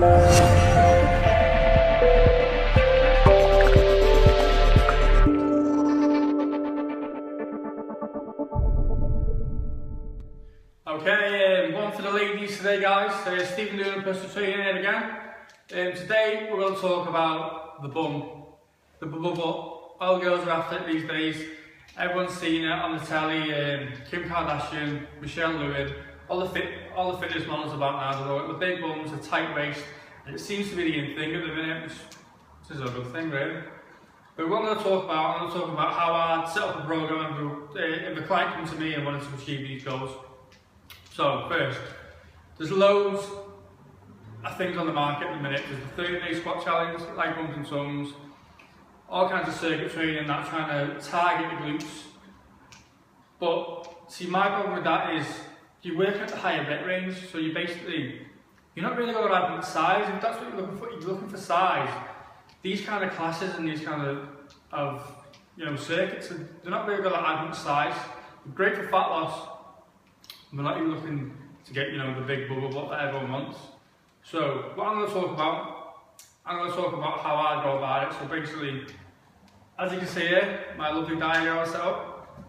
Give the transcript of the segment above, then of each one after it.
Okay, one for the ladies today, guys. Steven Doolan, personal trainer here again. Today we're going to talk about the bum, the bubble. All girls are after it these days. Everyone's seen it on the telly. Kim Kardashian, Michelle Lewis, all the fitness models about now. The big bums, the tight waist. It seems to be the in thing at the minute, which is a good thing, really. But what I'm going to talk about, how I set up a program if a client comes to me and wanted to achieve these goals. So first, there's loads of things on the market at the minute. There's the 30-day squat challenge, leg bumps and tongues, all kinds of circuit training that's trying to target the glutes. But see, my problem with that is you work at the higher rep range, so you're not really going to have much size. If that's what you're looking for, you're looking for size. These kind of classes and these kind of circuits, they're not really going to add much size. They're great for fat loss. We're not even looking to get, the big bubble butt that everyone wants. So what I'm going to talk about, how I go about it. So basically, as you can see here, my lovely diagram I set up.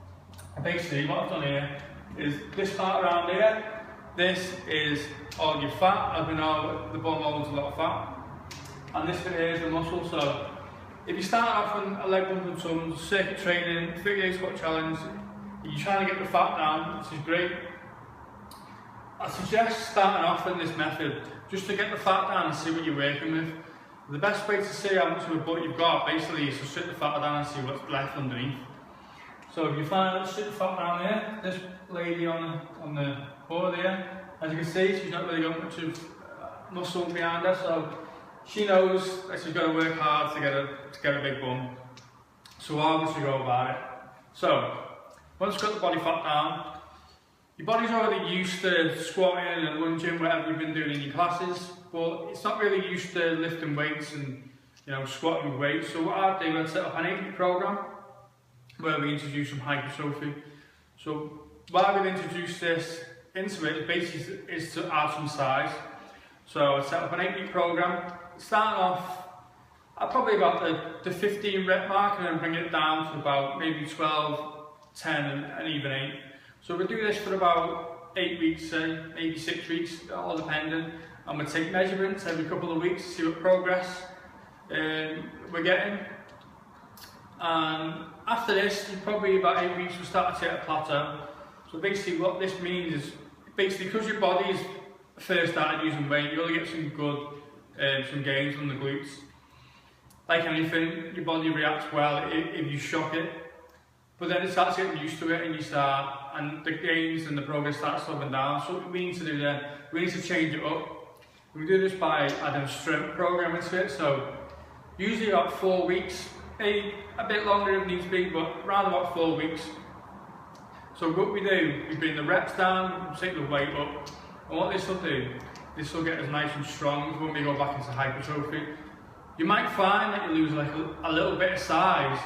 Basically, what I've done here is this part around here. This is all your fat. As we know, the bum holds a lot of fat. And this bit here is the muscle. So if you start off on a leg bump and tongues, circuit training, 30-day squat challenge, you're trying to get the fat down, which is great. I suggest starting off in this method just to get the fat down and see what you're working with. The best way to see how much of a butt you've got basically is to strip the fat down and see what's left underneath. So if you find out, strip the fat down here, this lady on the board here, as you can see, she's not really got much of muscle behind her, so she knows that she's got to work hard to get a big bum. So how does she go about it? So once you've got the body fat down, your body's already used to squatting and lunging, whatever you've been doing in your classes, but it's not really used to lifting weights and squatting with weights. So what I do, I set up an 8-week program where we introduce some hypertrophy. So why we introduce this into it basically is to add some size. So I set up an 8-week program, starting off at probably about the 15 rep mark and then bring it down to about maybe 12, 10 and even 8. So we do this for about 8 weeks, maybe 6 weeks, all depending. And we take measurements every couple of weeks to see what progress we're getting. And after this, probably about 8 weeks, we'll start to hit a plateau. So basically what this means is, because your body is first started using weight, you're going to get some good, some gains on the glutes. Like anything, your body reacts well if you shock it. But then it starts getting used to it and the gains and the progress starts slowing down. So what we need to do then, we need to change it up. We do this by adding a strength program into it. So usually about 4 weeks, maybe a bit longer if needs be, but around about 4 weeks. So what we do, we bring the reps down, take the weight up, and what this will do, this will get us nice and strong when we go back into hypertrophy. You might find that you lose like a little bit of size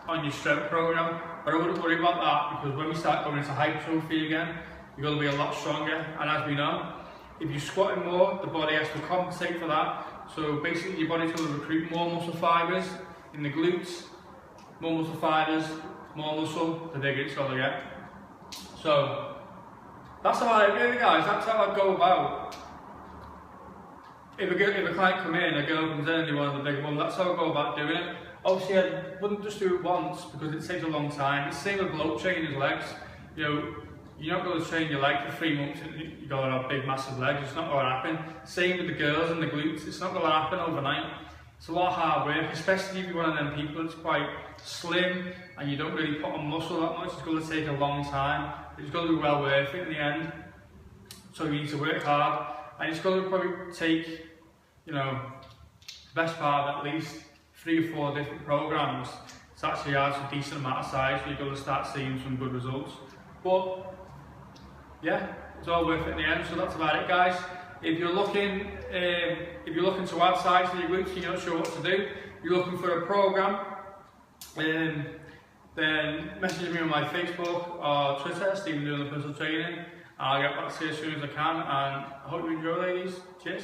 on your strength program, but I wouldn't worry about that, because when we start going into hypertrophy again, you're going to be a lot stronger. And as we know, if you're squatting more, the body has to compensate for that. So basically your body's going to recruit more muscle fibres in the glutes, more muscle fibres, more muscle, the bigger it's going to get. So that's about it really, guys. That's how I go about. If a client come in, a girl comes in and they want the big one, that's how I go about doing it. Obviously, I wouldn't just do it once because it takes a long time. It's the same with bloke training his legs. You're not going to train your leg for 3 months and you're going to have big, massive legs. It's not going to happen. Same with the girls and the glutes. It's not going to happen overnight. It's a lot of hard work, especially if you're one of them people that's quite slim and you don't really put on muscle that much. It's going to take a long time. It's going to be well worth it in the end. So you need to work hard, and it's going to probably take, the best part of at least 3 or 4 different programs to actually add a decent amount of size, so you're going to start seeing some good results. But yeah, it's all worth it in the end. So that's about it, guys. If you're looking to add size to your glutes, you're not sure what to do, you're looking for a program, then message me on my Facebook or Twitter, Stevendoolanpersonaltrainer, and I'll get back to you as soon as I can. And I hope you enjoy, ladies. Cheers.